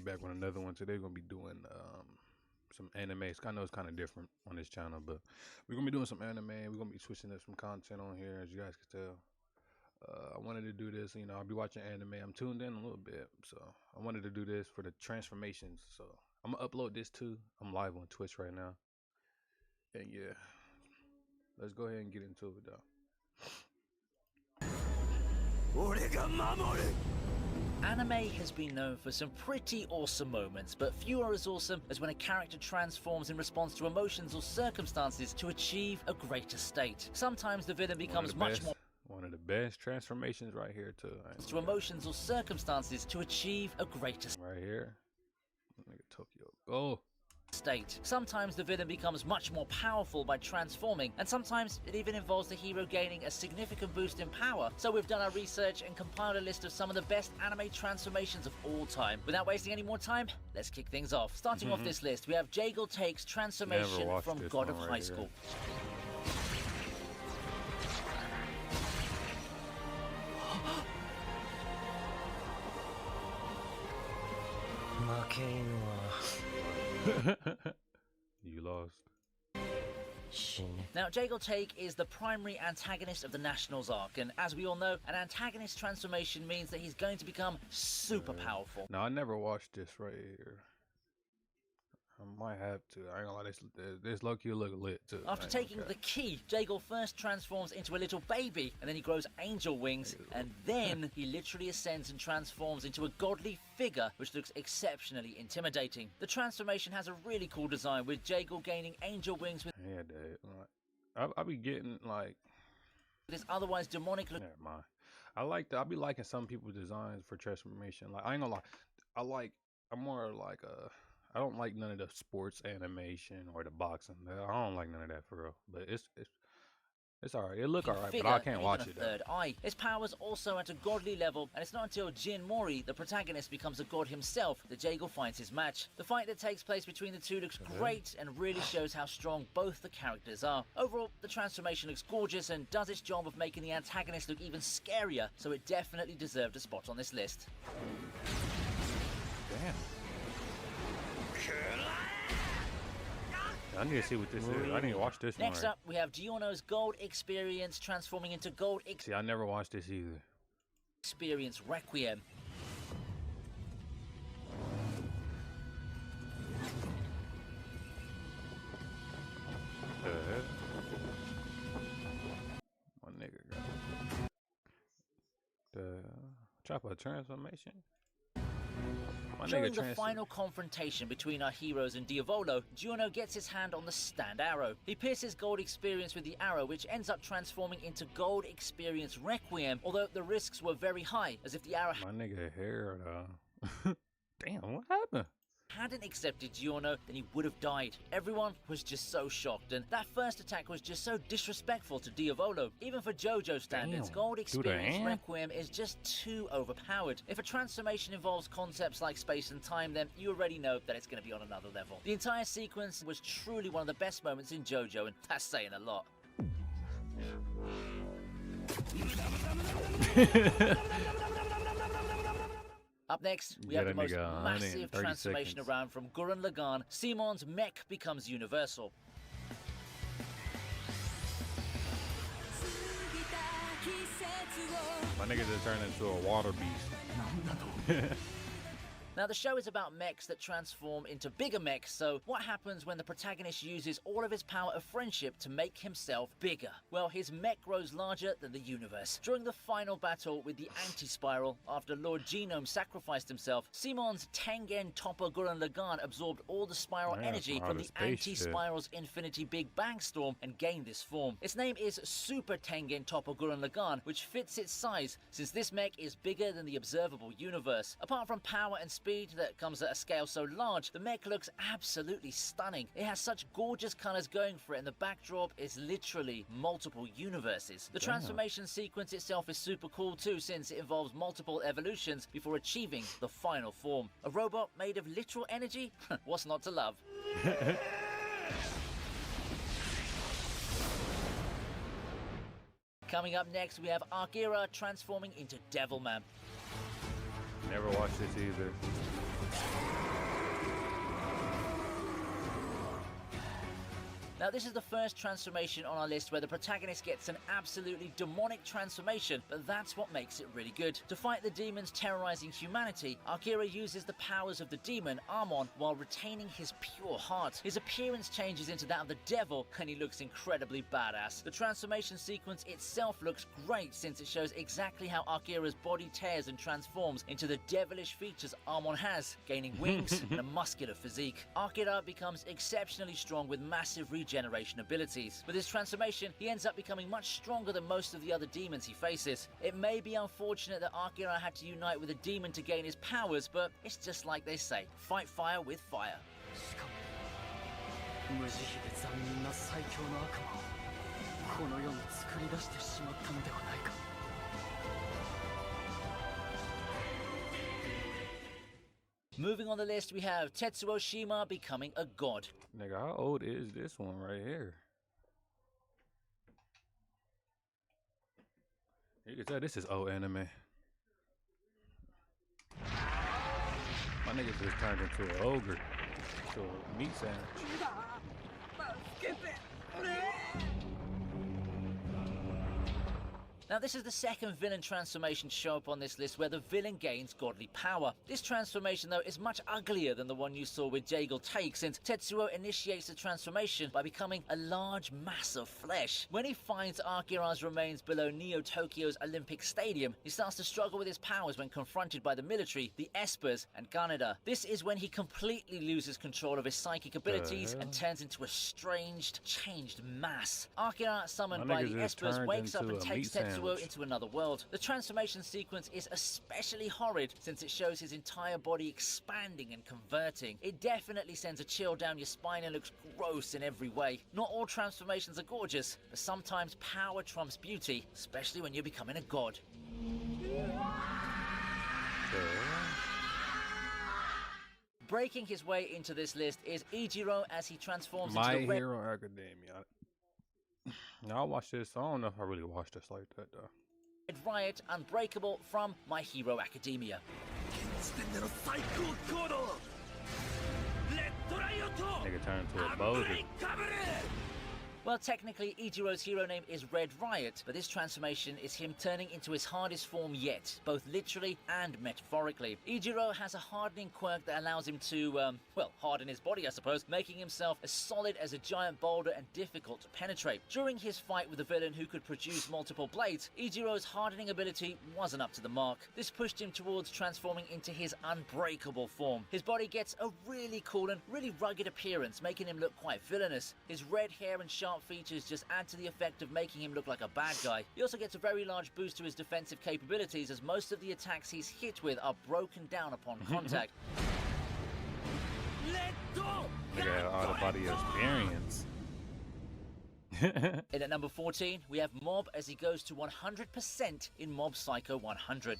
back with another one. Today we're gonna be doing some anime. I know it's kind of different on this channel, but we're gonna be doing some anime. We're gonna be switching up some content on here, as you guys can tell. I wanted to do this, I'll be watching anime. I'm tuned in a little bit, so I wanted to do this for the transformations. So I'm gonna upload this too. I'm live on Twitch right now, and yeah, let's go ahead and get into it though. Anime has been known for some pretty awesome moments, but few are as awesome as when a character transforms in response to emotions or circumstances to achieve a greater state. Sometimes the villain becomes much more... One of the best transformations right here too. To emotions or circumstances to achieve a greater... Right here. Nigga Tokyo. Oh! State. Sometimes the villain becomes much more powerful by transforming, and sometimes it even involves the hero gaining a significant boost in power. So we've done our research and compiled a list of some of the best anime transformations of all time. Without wasting any more time, let's kick things off. Starting off this list, we have Jagel Take's transformation from God of High School. You lost. Now, Jagel Take is the primary antagonist of the Nationals arc, and as we all know, an antagonist transformation means that he's going to become super powerful. Now, I never watched this right here. I might have to. I ain't gonna lie, this low-key look lit too. After taking the key, Jagel first transforms into a little baby, and then he grows angel wings, and then he literally ascends and transforms into a godly figure, which looks exceptionally intimidating. The transformation has a really cool design, with Jagel gaining angel wings with... Yeah, dude. I'll be getting, like... this otherwise demonic look... Never mind. I'll be liking some people's designs for transformation. Like, I ain't gonna lie. I'm more like a... I don't like none of the sports animation or the boxing. I don't like none of that for real. But it's alright. It look alright, but I can't watch it. Third eye. His powers also at a godly level, and it's not until Jin Mori, the protagonist, becomes a god himself that Jagel finds his match. The fight that takes place between the two looks great and really shows how strong both the characters are. Overall, the transformation looks gorgeous and does its job of making the antagonist look even scarier, so it definitely deserved a spot on this list. Damn. I need to see what this is. I need to watch this one. Next up, we have Giorno's Gold Experience transforming into Gold See, I never watched this either. Experience Requiem. One nigga got the chopper transformation. During the final confrontation between our heroes and Diavolo, Giorno gets his hand on the stand arrow. He pierces Gold Experience with the arrow, which ends up transforming into Gold Experience Requiem, although the risks were very high, as if the arrow... My nigga hair, damn, what happened? Hadn't accepted Giorno, then he would have died. Everyone was just so shocked, and that first attack was just so disrespectful to Diavolo. Even for JoJo standards, Gold Experience Requiem is just too overpowered. If a transformation involves concepts like space and time, then you already know that it's going to be on another level. The entire sequence was truly one of the best moments in JoJo, and that's saying a lot. Up next, we have the most massive transformation around from Gurren Lagann. Simon's mech becomes universal. My nigga just turned into a water beast. Now, the show is about mechs that transform into bigger mechs, so what happens when the protagonist uses all of his power of friendship to make himself bigger? Well, his mech grows larger than the universe. During the final battle with the Anti-Spiral, after Lord Genome sacrificed himself, Simon's Tengen Topper Gurren Lagann absorbed all the spiral energy from the Anti-Spiral's Infinity Big Bang Storm and gained this form. Its name is Super Tengen Topper Gurren Lagann, which fits its size, since this mech is bigger than the observable universe. Apart from power and speed that comes at a scale so large, the mech looks absolutely stunning. It has such gorgeous colors going for it, and the backdrop is literally multiple universes. The transformation sequence itself is super cool too, since it involves multiple evolutions before achieving the final form. A robot made of literal energy? What's not to love? Coming up next, we have Akira transforming into Devilman. Never watched this either. Now, this is the first transformation on our list where the protagonist gets an absolutely demonic transformation, but that's what makes it really good. To fight the demons terrorizing humanity, Akira uses the powers of the demon, Amon, while retaining his pure heart. His appearance changes into that of the devil, and he looks incredibly badass. The transformation sequence itself looks great since it shows exactly how Akira's body tears and transforms into the devilish features Amon has, gaining wings and a muscular physique. Akira becomes exceptionally strong with massive regeneration abilities. With his transformation, he ends up becoming much stronger than most of the other demons he faces. It may be unfortunate that Akira had to unite with a demon to gain his powers, but it's just like they say, fight fire with fire. Moving on the list, we have Tetsuo Shima becoming a god. Nigga, how old is this one right here? You can tell this is old anime. My nigga just turned into an ogre, to a meat sandwich. Now, this is the second villain transformation to show up on this list where the villain gains godly power. This transformation, though, is much uglier than the one you saw with Jaegal Take, since Tetsuo initiates the transformation by becoming a large mass of flesh. When he finds Akira's remains below Neo Tokyo's Olympic Stadium, he starts to struggle with his powers when confronted by the military, the Espers, and Ganeda. This is when he completely loses control of his psychic abilities and turns into a strange, changed mass. Akira, summoned by the Espers, wakes up and takes Tetsuo into another world. The transformation sequence is especially horrid since it shows his entire body expanding and converting. It definitely sends a chill down your spine and looks gross in every way. Not all transformations are gorgeous, but sometimes power trumps beauty, especially when you're becoming a god. Breaking his way into this list is Ichiro as he transforms into the My Hero Academia. Now I watched this. I don't know if I really watched this like that though. Red Riot Unbreakable from My Hero Academia. Nigga turned into a boulder. Well, technically, Ichiro's hero name is Red Riot, but this transformation is him turning into his hardest form yet, both literally and metaphorically. Ichiro has a hardening quirk that allows him to, harden his body, I suppose, making himself as solid as a giant boulder and difficult to penetrate. During his fight with a villain who could produce multiple blades, Ichiro's hardening ability wasn't up to the mark. This pushed him towards transforming into his unbreakable form. His body gets a really cool and really rugged appearance, making him look quite villainous. His red hair and sharp features just add to the effect of making him look like a bad guy. He also gets a very large boost to his defensive capabilities, as most of the attacks he's hit with are broken down upon contact. Look at all the body experience. And at number 14, we have Mob as he goes to 100% in Mob Psycho 100.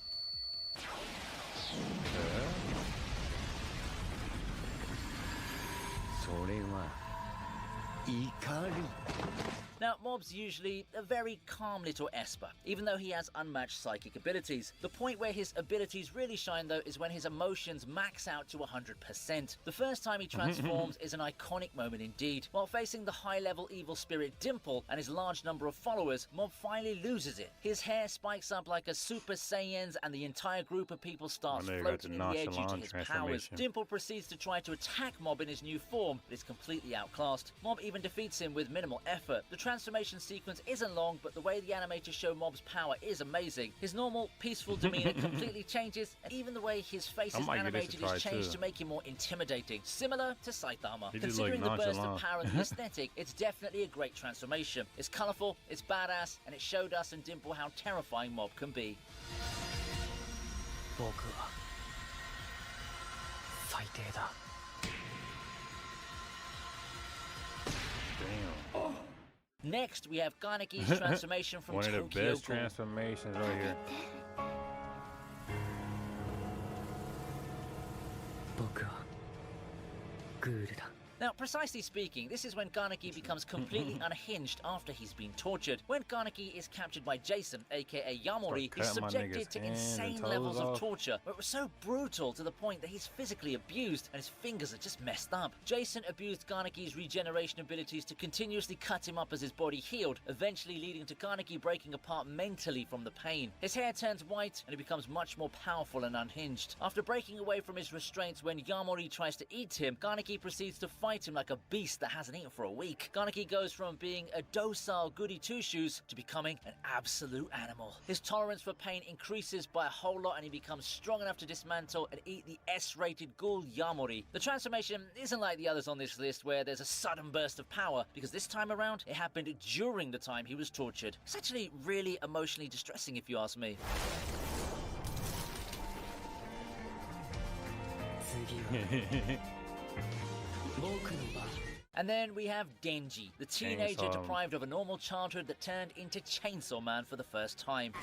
Now, Mob's usually a very calm little Esper, even though he has unmatched psychic abilities. The point where his abilities really shine, though, is when his emotions max out to 100%. The first time he transforms is an iconic moment indeed. While facing the high-level evil spirit Dimple and his large number of followers, Mob finally loses it. His hair spikes up like a Super Saiyan's, and the entire group of people starts floating in the air due to his powers. Dimple proceeds to try to attack Mob in his new form, but is completely outclassed. Mob even defeats him with minimal effort. The transformation sequence isn't long, but the way the animators show Mob's power is amazing. His normal, peaceful demeanor completely changes, and even the way his face is animated is changed to make him more intimidating, similar to Saitama. Considering the burst of power and the aesthetic, it's definitely a great transformation. It's colorful, it's badass, and it showed us and Dimple how terrifying Mob can be. Next, we have Kaneki's transformation from One Tokyo of the best Ghoul. transformations right here. Now, precisely speaking, this is when Kaneki becomes completely unhinged after he's been tortured. When Kaneki is captured by Jason, aka Yamori, he's subjected to insane levels of torture, where it was so brutal to the point that he's physically abused and his fingers are just messed up. Jason abused Kaneki's regeneration abilities to continuously cut him up as his body healed, eventually leading to Kaneki breaking apart mentally from the pain. His hair turns white and he becomes much more powerful and unhinged. After breaking away from his restraints when Yamori tries to eat him, Kaneki proceeds to fight him like a beast that hasn't eaten for a week. Kaneki goes from being a docile goody two-shoes to becoming an absolute animal. His tolerance for pain increases by a whole lot and he becomes strong enough to dismantle and eat the S-rated ghoul Yamori. The transformation isn't like the others on this list where there's a sudden burst of power, because this time around it happened during the time he was tortured. It's actually really emotionally distressing if you ask me. And then we have Denji, the teenager deprived of a normal childhood that turned into Chainsaw Man for the first time.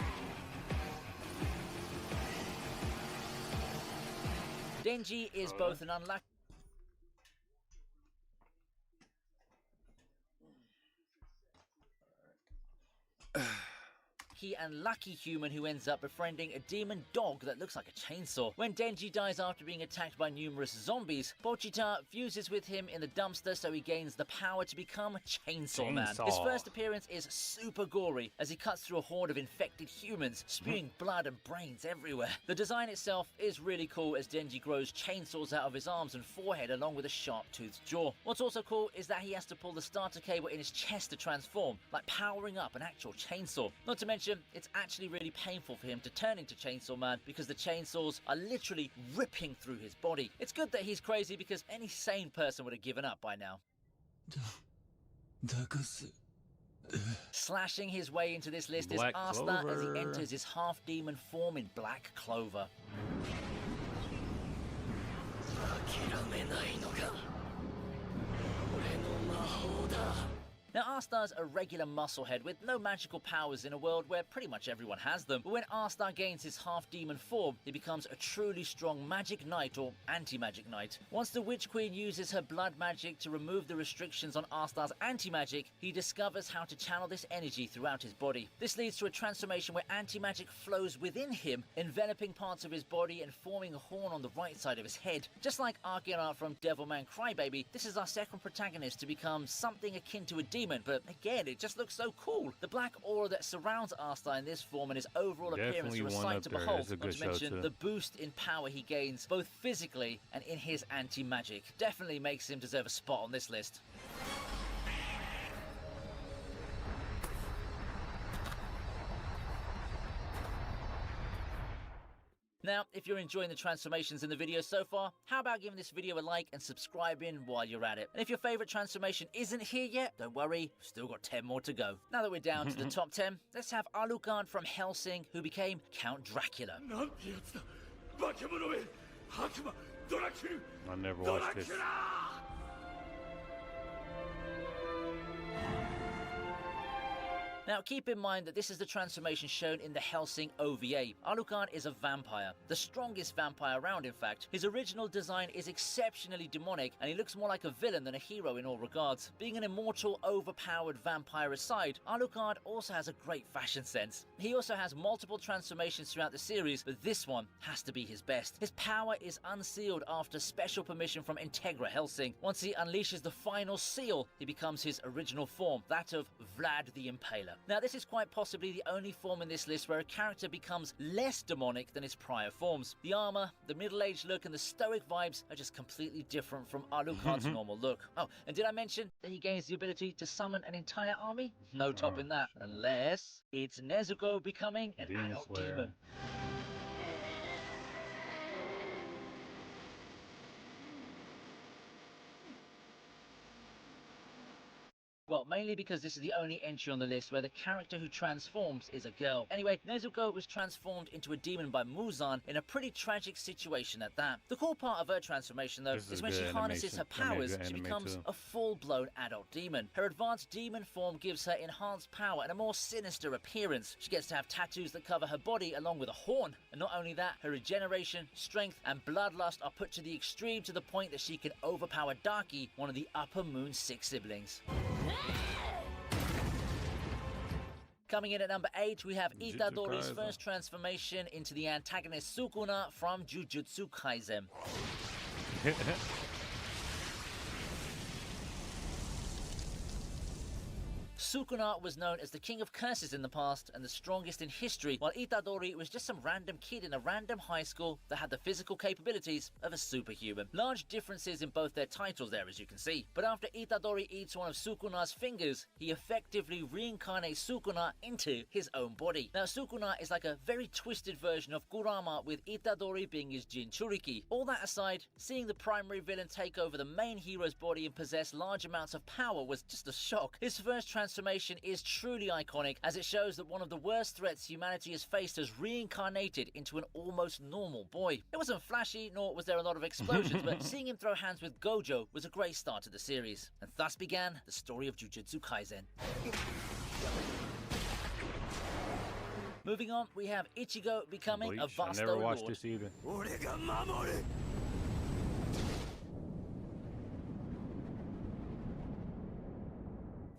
Denji is both an unlucky and lucky human who ends up befriending a demon dog that looks like a chainsaw. When Denji dies after being attacked by numerous zombies, Pochita fuses with him in the dumpster so he gains the power to become Chainsaw Man. His first appearance is super gory as he cuts through a horde of infected humans, spewing blood and brains everywhere. The design itself is really cool as Denji grows chainsaws out of his arms and forehead along with a sharp-toothed jaw. What's also cool is that he has to pull the starter cable in his chest to transform, like powering up an actual chainsaw. Not to mention, it's actually really painful for him to turn into Chainsaw Man because the chainsaws are literally ripping through his body. It's good that he's crazy because any sane person would have given up by now. Slashing his way into this list is Asta as he enters his half-demon form in Black Clover. Now, Arstar's a regular musclehead with no magical powers in a world where pretty much everyone has them. But when Arstar gains his half-demon form, he becomes a truly strong magic knight or anti-magic knight. Once the Witch Queen uses her blood magic to remove the restrictions on Arstar's anti-magic, he discovers how to channel this energy throughout his body. This leads to a transformation where anti-magic flows within him, enveloping parts of his body and forming a horn on the right side of his head. Just like Akira from Devilman Crybaby, this is our second protagonist to become something akin to a demon, but again, it just looks so cool. The black aura that surrounds Arstar in this form and his overall appearance are a sight to behold, not to mention the boost in power he gains, both physically and in his anti-magic. Definitely makes him deserve a spot on this list. Now, if you're enjoying the transformations in the video so far, how about giving this video a like and subscribing while you're at it? And if your favourite transformation isn't here yet, don't worry, we've still got 10 more to go. Now that we're down to the top 10, let's have Alucard from Hellsing, who became Count Dracula. I never watched this. Now, keep in mind that this is the transformation shown in the Hellsing OVA. Alucard is a vampire, the strongest vampire around, in fact. His original design is exceptionally demonic, and he looks more like a villain than a hero in all regards. Being an immortal, overpowered vampire aside, Alucard also has a great fashion sense. He also has multiple transformations throughout the series, but this one has to be his best. His power is unsealed after special permission from Integra Hellsing. Once he unleashes the final seal, he becomes his original form, that of Vlad the Impaler. Now, this is quite possibly the only form in this list where a character becomes less demonic than his prior forms. The armor, the middle-aged look, and the stoic vibes are just completely different from Alucard's normal look. Oh, and did I mention that he gains the ability to summon an entire army? No topping that, unless it's Nezuko becoming an adult demon. Well, mainly because this is the only entry on the list where the character who transforms is a girl. Anyway, Nezuko was transformed into a demon by Muzan in a pretty tragic situation at that. The cool part of her transformation, though, This is is when good she harnesses animation. her I mean, powers, good she anime becomes too. a full-blown adult demon. Her advanced demon form gives her enhanced power and a more sinister appearance. She gets to have tattoos that cover her body along with a horn. And not only that, her regeneration, strength, and bloodlust are put to the extreme to the point that she can overpower Daki, one of the Upper Moon's 6 siblings. Coming in at number 8, we have Jujutsu Itadori's Kaisen. first transformation into the antagonist Sukuna from Jujutsu Kaisen. Sukuna was known as the king of curses in the past and the strongest in history, while Itadori was just some random kid in a random high school that had the physical capabilities of a superhuman. Large differences in both their titles there, as you can see. But after Itadori eats one of Sukuna's fingers, he effectively reincarnates Sukuna into his own body. Now, Sukuna is like a very twisted version of Kurama, with Itadori being his Jinchuriki. All that aside, seeing the primary villain take over the main hero's body and possess large amounts of power was just a shock. His first transformation is truly iconic, as it shows that one of the worst threats humanity has faced has reincarnated into an almost normal boy. It wasn't flashy, nor was there a lot of explosions, but seeing him throw hands with Gojo was a great start to the series. And thus began the story of Jujutsu Kaisen. Moving on, we have Ichigo becoming Bleach. a I Vasto never watched Lord. this either.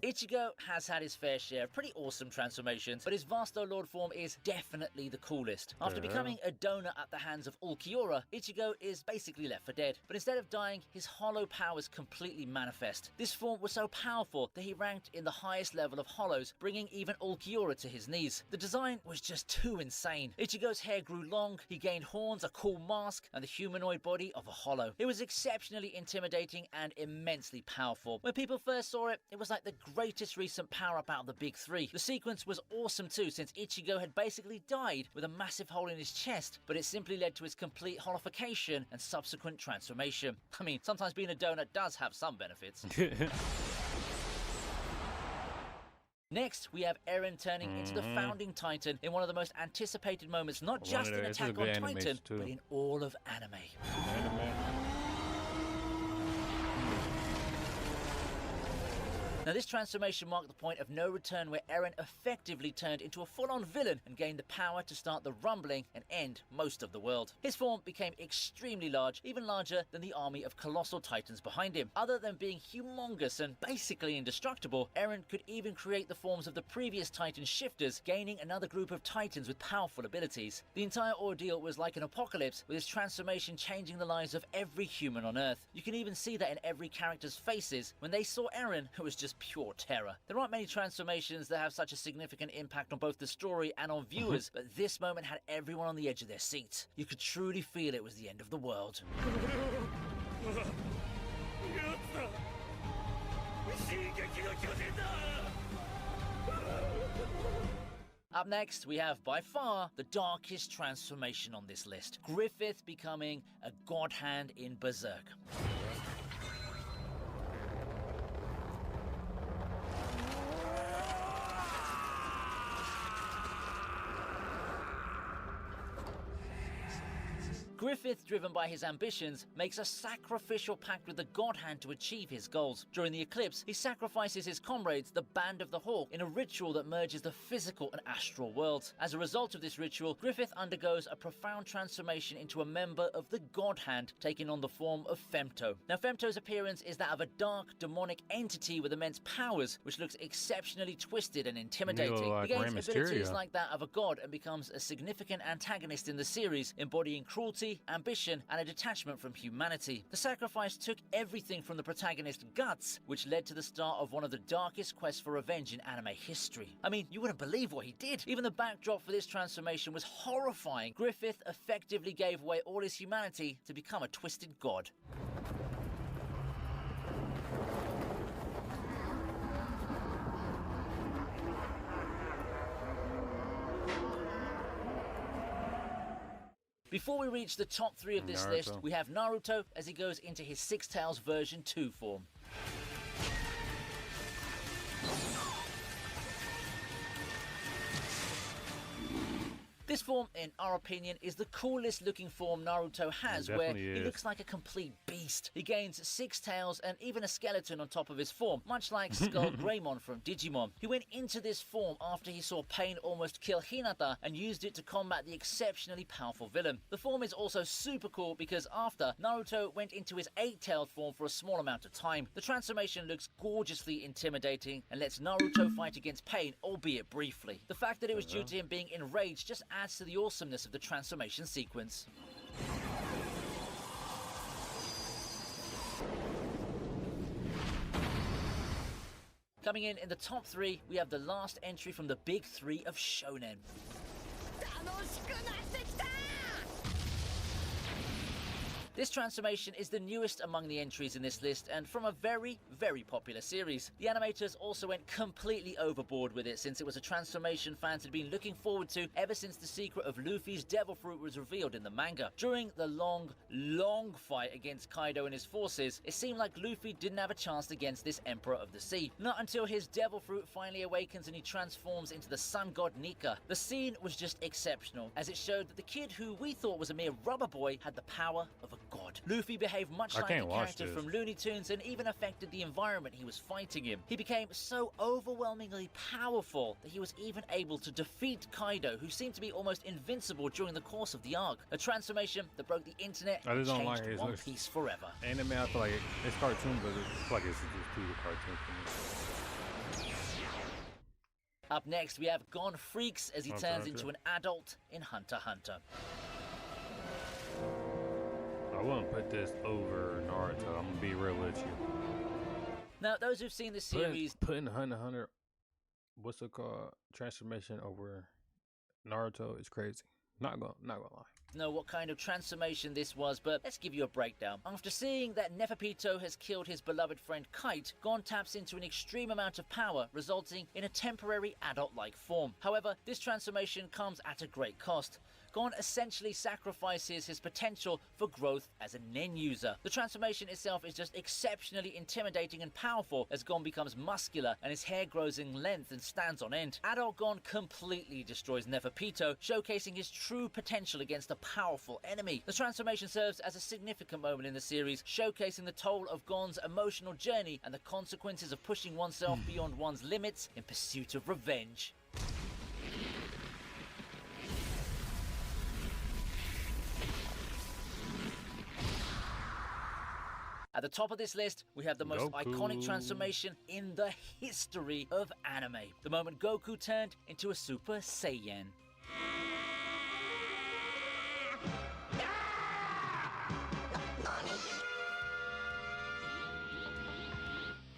Ichigo has had his fair share of pretty awesome transformations, but his Vasto Lord form is definitely the coolest. After becoming a donor at the hands of Ulquiorra, Ichigo is basically left for dead. But instead of dying, his hollow powers completely manifest. This form was so powerful that he ranked in the highest level of hollows, bringing even Ulquiorra to his knees. The design was just too insane. Ichigo's hair grew long, he gained horns, a cool mask, and the humanoid body of a hollow. It was exceptionally intimidating and immensely powerful. When people first saw it, it was like the greatest recent power-up out of the big three. The sequence was awesome too, since Ichigo had basically died with a massive hole in his chest, but it simply led to his complete holification and subsequent transformation. I mean, sometimes being a donut does have some benefits. Next, we have Eren turning into the founding titan in one of the most anticipated moments, not just in Attack on Titan, but in all of anime. Now, this transformation marked the point of no return, where Eren effectively turned into a full-on villain and gained the power to start the rumbling and end most of the world. His form became extremely large, even larger than the army of colossal titans behind him. Other than being humongous and basically indestructible, Eren could even create the forms of the previous titan shifters, gaining another group of titans with powerful abilities. The entire ordeal was like an apocalypse, with his transformation changing the lives of every human on Earth. You can even see that in every character's faces. When they saw Eren, it was just pure terror. There aren't many transformations that have such a significant impact on both the story and on viewers, but this moment had everyone on the edge of their seats. You could truly feel it was the end of the world. Up next, we have by far the darkest transformation on this list. Griffith becoming a god hand in Berserk. Griffith, driven by his ambitions, makes a sacrificial pact with the God Hand to achieve his goals. During the eclipse, he sacrifices his comrades, the Band of the Hawk, in a ritual that merges the physical and astral worlds. As a result of this ritual, Griffith undergoes a profound transformation into a member of the God Hand, taking on the form of Femto. Now, Femto's appearance is that of a dark, demonic entity with immense powers, which looks exceptionally twisted and intimidating. He gains abilities like that of a god and becomes a significant antagonist in the series, embodying cruelty, ambition, and a detachment from humanity. The sacrifice took everything from the protagonist's guts, which led to the start of one of the darkest quests for revenge in anime history. I mean, you wouldn't believe what he did. Even the backdrop for this transformation was horrifying. Griffith effectively gave away all his humanity to become a twisted god. Before we reach the top 3 of this list, we have Naruto as he goes into his Six Tails version 2 form. This form, in our opinion, is the coolest looking form Naruto has, where he looks like a complete beast. He gains 6 tails and even a skeleton on top of his form, much like Skull Greymon from Digimon. He went into this form after he saw Pain almost kill Hinata and used it to combat the exceptionally powerful villain. The form is also super cool because after, Naruto went into his 8-tailed form for a small amount of time. The transformation looks gorgeously intimidating and lets Naruto fight against Pain, albeit briefly. The fact that it was due to him being enraged just adds to the awesomeness of the transformation sequence. Coming in the top 3, we have the last entry from the big 3 of Shonen. This transformation is the newest among the entries in this list and from a very, very popular series. The animators also went completely overboard with it since it was a transformation fans had been looking forward to ever since the secret of Luffy's Devil Fruit was revealed in the manga. During the long fight against Kaido and his forces, it seemed like Luffy didn't have a chance against this Emperor of the Sea. Not until his Devil Fruit finally awakens and he transforms into the sun god Nika. The scene was just exceptional, as it showed that the kid who we thought was a mere rubber boy had the power of a god. Luffy behaved much like a character from Looney Tunes and even affected the environment he was fighting in. He became so overwhelmingly powerful that he was even able to defeat Kaido, who seemed to be almost invincible during the course of the arc. A transformation that broke the internet and changed One Piece forever. Anime, I feel like it's cartoon, but I feel like it's just too cartoon for me. Up next, we have Gon Freaks as he turns into an adult in Hunter x Hunter. I wouldn't put this over Naruto. I'm gonna be real with you. Now, those who've seen this series, putting Hunter x Hunter, what's it called, transformation over Naruto is crazy. Not gonna lie. Know what kind of transformation this was, but let's give you a breakdown. After seeing that Neferpito has killed his beloved friend Kite, Gon taps into an extreme amount of power, resulting in a temporary adult-like form. However, this transformation comes at a great cost. Gon essentially sacrifices his potential for growth as a Nen user. The transformation itself is just exceptionally intimidating and powerful as Gon becomes muscular and his hair grows in length and stands on end. Adult Gon completely destroys Neferpito, showcasing his true potential against a powerful enemy. The transformation serves as a significant moment in the series, showcasing the toll of Gon's emotional journey and the consequences of pushing oneself beyond one's limits in pursuit of revenge. At the top of this list, we have the most iconic transformation in the history of anime. The moment Goku turned into a Super Saiyan.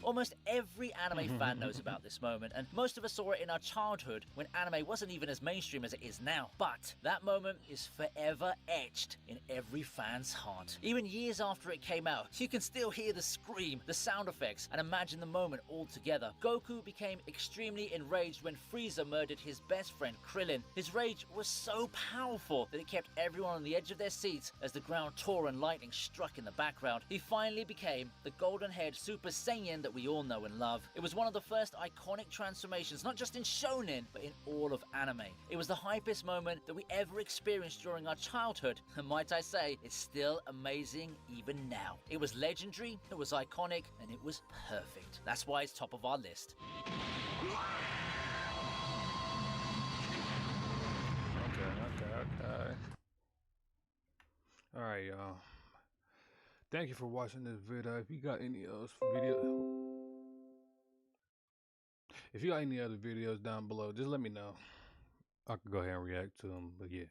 Almost every anime fan knows about this moment, and most of us saw it in our childhood when anime wasn't even as mainstream as it is now. But that moment is forever etched in every fan's heart. Even years after it came out, you can still hear the scream, the sound effects, and imagine the moment all together. Goku became extremely enraged when Frieza murdered his best friend Krillin. His rage was so powerful that it kept everyone on the edge of their seats as the ground tore and lightning struck in the background. He finally became the golden-haired Super Saiyan that we all know and love. It was one of the first iconic transformations, not just in shonen, but in all of anime. It was the hypest moment that we ever experienced during our childhood, and might I say, it's still amazing even now. It was legendary, it was iconic, and it was perfect. That's why it's top of our list. Okay. Alright, y'all. Thank you for watching this video. If you got any other videos down below, just let me know. I could go ahead and react to them. But yeah.